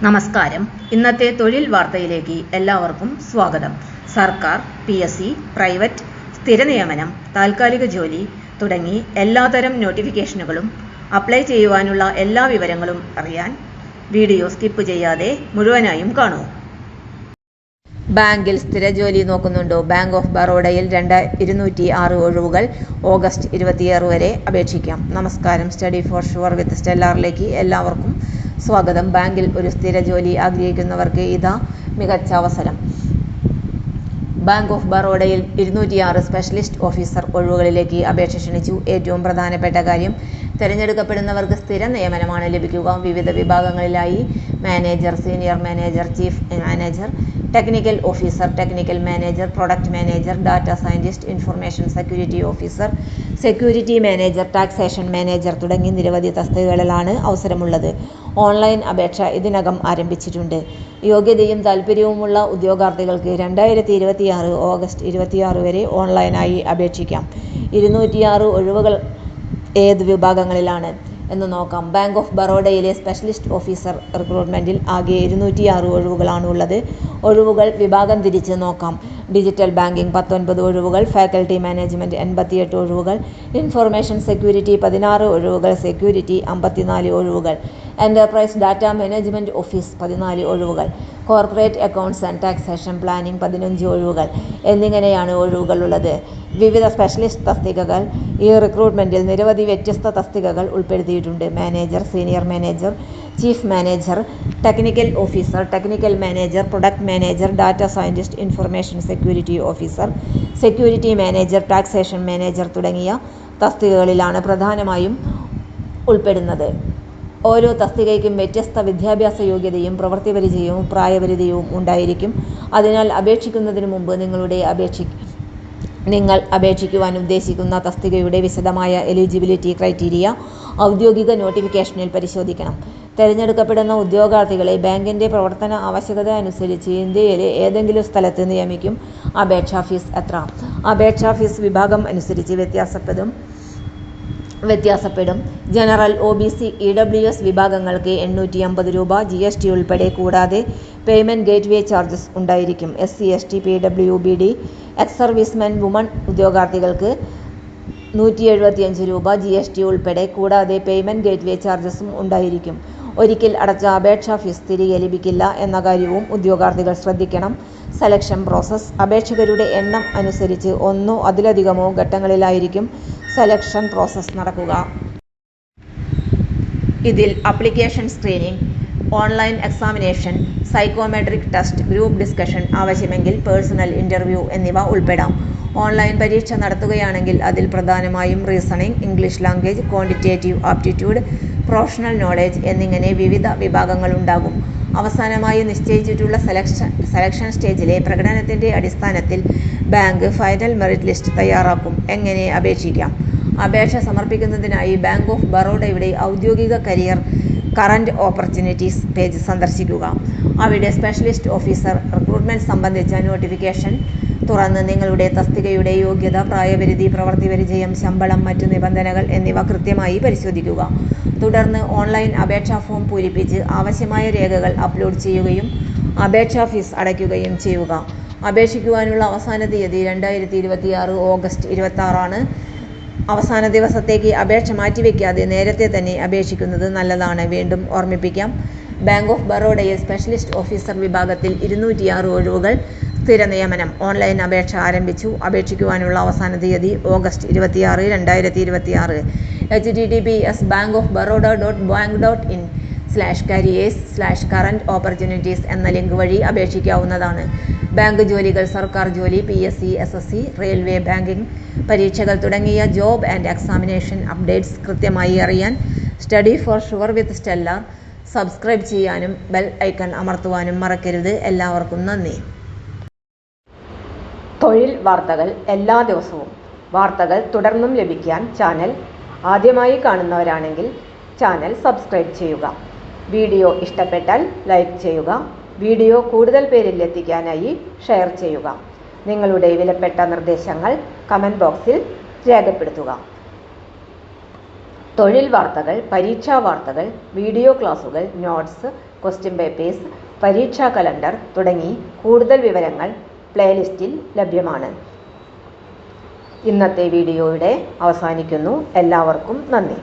നമസ്കാരം. ഇന്നത്തെ തൊഴിൽ വാർത്തയിലേക്ക് എല്ലാവർക്കും സ്വാഗതം. സർക്കാർ, PSC, പ്രൈവറ്റ്, സ്ഥിര നിയമനം, താൽക്കാലിക ജോലി തുടങ്ങി എല്ലാതരം നോട്ടിഫിക്കേഷനുകളും അപ്ലൈ ചെയ്യുവാനുള്ള എല്ലാ വിവരങ്ങളും അറിയാൻ വീഡിയോ സ്കിപ്പ് ചെയ്യാതെ മുഴുവനായും കാണൂ. ബാങ്കിൽ സ്ഥിരജോലി നോക്കുന്നുണ്ടോ? ബാങ്ക് ഓഫ് ബറോഡയിൽ 206 ഒഴിവുകൾ. ഓഗസ്റ്റ് 26 വരെ അപേക്ഷിക്കാം. നമസ്കാരം. സ്റ്റഡി ഫോർ ഷുവർ വിത്ത് സ്റ്റെല്ലാറിലേക്ക് എല്ലാവർക്കും സ്വാഗതം. ബാങ്കിൽ ഒരു സ്ഥിരജോലി ആഗ്രഹിക്കുന്നവർക്ക് ഇതാ മികച്ച അവസരം. ബാങ്ക് ഓഫ് ബറോഡയിൽ 206 സ്പെഷ്യലിസ്റ്റ് ഓഫീസർ ഒഴിവുകളിലേക്ക് അപേക്ഷ ക്ഷണിച്ചു. ഏറ്റവും പ്രധാനപ്പെട്ട കാര്യം, തിരഞ്ഞെടുക്കപ്പെടുന്നവർക്ക് സ്ഥിര നിയമനമാണ് ലഭിക്കുക. വിവിധ വിഭാഗങ്ങളിലായി manager, senior manager, chief manager, technical officer, technical manager, product manager, data scientist, information security officer, security manager, taxation manager തുടങ്ങി നിരവധി തസ്തികകളിലാണ് അവസരമുള്ളത്. ഓൺലൈൻ അപേക്ഷ ഇതിനകം ആരംഭിച്ചിട്ടുണ്ട്. യോഗ്യതയും താൽപ്പര്യവുമുള്ള ഉദ്യോഗാർത്ഥികൾക്ക് 2026 ഓഗസ്റ്റ് 26 വരെ ഓൺലൈനായി അപേക്ഷിക്കാം. 206 ഒഴിവുകൾ ഏത് വിഭാഗങ്ങളിലാണ് എന്ന് നോക്കാം. ബാങ്ക് ഓഫ് ബറോഡയിലെ സ്പെഷ്യലിസ്റ്റ് ഓഫീസർ റിക്രൂട്ട്മെന്റിൽ ആകെ 206 ഒഴിവുകളാണ് ഉള്ളത്. ഒഴിവുകൾ വിഭാഗം തിരിച്ച് നോക്കാം. ഡിജിറ്റൽ ബാങ്കിംഗ് 19 ഒഴിവുകൾ, ഫാക്കൽറ്റി മാനേജ്മെന്റ് 88 ഒഴിവുകൾ, ഇൻഫർമേഷൻ സെക്യൂരിറ്റി 16 ഒഴിവുകൾ, സെക്യൂരിറ്റി 54 ഒഴിവുകൾ, എന്റർപ്രൈസ് ഡാറ്റ മാനേജ്മെന്റ് ഓഫീസ് 14 ഒഴിവുകൾ, corporate accounts and taxation planning 15 ഒഴിവുകൾ എന്നിങ്ങനെയാണ് ഒഴിവുകൾ ഉള്ളത്. വിവിധ സ്പെഷ്യലിസ്റ്റ് തസ്തികകൾ. ഈ റിക്രൂട്ട്മെന്റിൽ നിരവധി വ്യത്യസ്ത തസ്തികകൾ ഉൾപ്പെടുത്തിയിട്ടുണ്ട്. Manager, senior manager, chief manager, technical officer, technical manager, product manager, data scientist, information security officer, security manager, taxation manager തുടങ്ങിയ തസ്തികകളിലാണ് പ്രധാനമായും ഉൾപ്പെടുന്നത്. ഓരോ തസ്തികയ്ക്കും വ്യത്യസ്ത വിദ്യാഭ്യാസ യോഗ്യതയും പ്രവൃത്തി പരിചയവും പ്രായപരിധിയും ഉണ്ടായിരിക്കും. അതിനാൽ അപേക്ഷിക്കുന്നതിന് മുമ്പ് നിങ്ങൾ അപേക്ഷിക്കുവാൻ ഉദ്ദേശിക്കുന്ന തസ്തികയുടെ വിശദമായ എലിജിബിലിറ്റി ക്രൈറ്റീരിയ ഔദ്യോഗിക നോട്ടിഫിക്കേഷനിൽ പരിശോധിക്കണം. തിരഞ്ഞെടുക്കപ്പെടുന്ന ഉദ്യോഗാർത്ഥികളെ ബാങ്കിന്റെ പ്രവർത്തന ആവശ്യകത അനുസരിച്ച് ഇന്ത്യയിലെ ഏതെങ്കിലും സ്ഥലത്ത് നിയമിക്കും. അപേക്ഷാ ഫീസ് എത്ര? അപേക്ഷാ ഫീസ് വിഭാഗം അനുസരിച്ച് വ്യത്യാസപ്പെടും. ജനറൽ, OBC, EWS വിഭാഗങ്ങൾക്ക് 850 രൂപ GST ഉൾപ്പെടെ. കൂടാതെ പേയ്മെന്റ് ഗേറ്റ്വേ ചാർജസ് ഉണ്ടായിരിക്കും. SC, ST, PWBD, ex servicemen woman ഉദ്യോഗാർത്ഥികൾക്ക് 175 രൂപ GST ഉൾപ്പെടെ. കൂടാതെ പേയ്മെന്റ് ഗേറ്റ്വേ ചാർജസും ഉണ്ടായിരിക്കും. ഒരിക്കൽ അടച്ച അപേക്ഷാ ഫീസ് തിരികെ ലഭിക്കില്ല എന്ന കാര്യവും ഉദ്യോഗാർത്ഥികൾ ശ്രദ്ധിക്കണം. Selection process. അപേക്ഷകരുടെ എണ്ണം അനുസരിച്ച് ഒന്നോ അതിലധികമോ ഘട്ടങ്ങളിലായിരിക്കും സെലക്ഷൻ പ്രോസസ് നടക്കുക. ഇതിൽ application screening, online examination, psychometric test, group discussion, ആവശ്യമെങ്കിൽ പേഴ്സണൽ ഇന്റർവ്യൂ എന്നിവ ഉൾപ്പെടാം. ഓൺലൈൻ പരീക്ഷ നടത്തുകയാണെങ്കിൽ അതിൽ പ്രധാനമായും reasoning, English language, quantitative aptitude, professional knowledge എന്നിങ്ങനെ വിവിധ വിഭാഗങ്ങളുണ്ടാകും. അവസാനമായി നിശ്ചയിച്ചിട്ടുള്ള സെലക്ഷൻ സ്റ്റേജിലെ പ്രകടനത്തിന്റെ അടിസ്ഥാനത്തിൽ ബാങ്ക് ഫൈനൽ മെറിറ്റ് ലിസ്റ്റ് തയ്യാറാക്കും. എങ്ങനെ അപേക്ഷിക്കാം? അപേക്ഷ സമർപ്പിക്കുന്നതിനായി ബാങ്ക് ഓഫ് ബറോഡയുടെ ഔദ്യോഗിക കരിയർ കറന്റ് ഓപ്പർച്യൂണിറ്റീസ് പേജ് സന്ദർശിക്കുക. അവിടെ സ്പെഷ്യലിസ്റ്റ് ഓഫീസർ റിക്രൂട്ട്മെന്റ് സംബന്ധിച്ച നോട്ടിഫിക്കേഷൻ തുറന്ന് നിങ്ങളുടെ തസ്തികയുടെ യോഗ്യത, പ്രായപരിധി, പ്രവൃത്തി പരിചയം, ശമ്പളം, മറ്റു നിബന്ധനകൾ എന്നിവ കൃത്യമായി പരിശോധിക്കുക. തുടർന്ന് ഓൺലൈൻ അപേക്ഷാ ഫോം പൂരിപ്പിച്ച് ആവശ്യമായ രേഖകൾ അപ്ലോഡ് ചെയ്യുകയും അപേക്ഷാ ഫീസ് അടയ്ക്കുകയും ചെയ്യുക. അപേക്ഷിക്കുവാനുള്ള അവസാന തീയതി 2026 ഓഗസ്റ്റ് 26 ആണ്. അവസാന ദിവസത്തേക്ക് അപേക്ഷ മാറ്റിവെക്കാതെ നേരത്തെ തന്നെ അപേക്ഷിക്കുന്നത് നല്ലതാണ്. വീണ്ടും ഓർമ്മിപ്പിക്കാം. ബാങ്ക് ഓഫ് ബറോഡയിൽ സ്പെഷ്യലിസ്റ്റ് ഓഫീസർ വിഭാഗത്തിൽ 206 ഒഴിവുകൾ. സ്ഥിര നിയമനം. ഓൺലൈൻ അപേക്ഷ ആരംഭിച്ചു. അപേക്ഷിക്കുവാനുള്ള അവസാന തീയതി ഓഗസ്റ്റ് 26, 2026. https://bank-of-baroda.bankdot.in/careers/current-opportunities എന്ന ലിങ്ക് വഴി അപേക്ഷിക്കാവുന്നതാണ്. ബാങ്ക് ജോലികൾ, സർക്കാർ ജോലി, PSC, SSC, റെയിൽവേ, ബാങ്കിംഗ് പരീക്ഷകൾ തുടങ്ങിയ ജോബ് ആൻഡ് എക്സാമിനേഷൻ അപ്ഡേറ്റ്സ് കൃത്യമായി അറിയാൻ study for sure with stellar subscribe ചെയ്യാനും ബെൽ ഐക്കൺ അമർത്തുവാനും മറക്കരുത്. എല്ലാവർക്കും നന്ദി. തൊഴിൽ വാർത്തകൾ എല്ലാ ദിവസവും. വാർത്തകൾ തുടർന്നും ലഭിക്കാൻ ചാനൽ ആദ്യമായി കാണുന്നവരാണെങ്കിൽ ചാനൽ സബ്സ്ക്രൈബ് ചെയ്യുക. വീഡിയോ ഇഷ്ടപ്പെട്ടാൽ ലൈക്ക് ചെയ്യുക. വീഡിയോ കൂടുതൽ പേരിൽ എത്തിക്കാനായി ഷെയർ ചെയ്യുക. നിങ്ങളുടെ വിലപ്പെട്ട നിർദ്ദേശങ്ങൾ കമന്റ് ബോക്സിൽ രേഖപ്പെടുത്തുക. തൊഴിൽ വാർത്തകൾ, പരീക്ഷാ വാർത്തകൾ, വീഡിയോ ക്ലാസുകൾ, നോട്ട്സ്, ക്വസ്റ്റ്യൻ പേപ്പേഴ്സ്, പരീക്ഷാ കലണ്ടർ തുടങ്ങി കൂടുതൽ വിവരങ്ങൾ പ്ലേലിസ്റ്റിൽ ലഭ്യമാണ്. ഇന്നത്തെ വീഡിയോ ഇവിടെ അവസാനിക്കുന്നു. എല്ലാവർക്കും നന്ദി.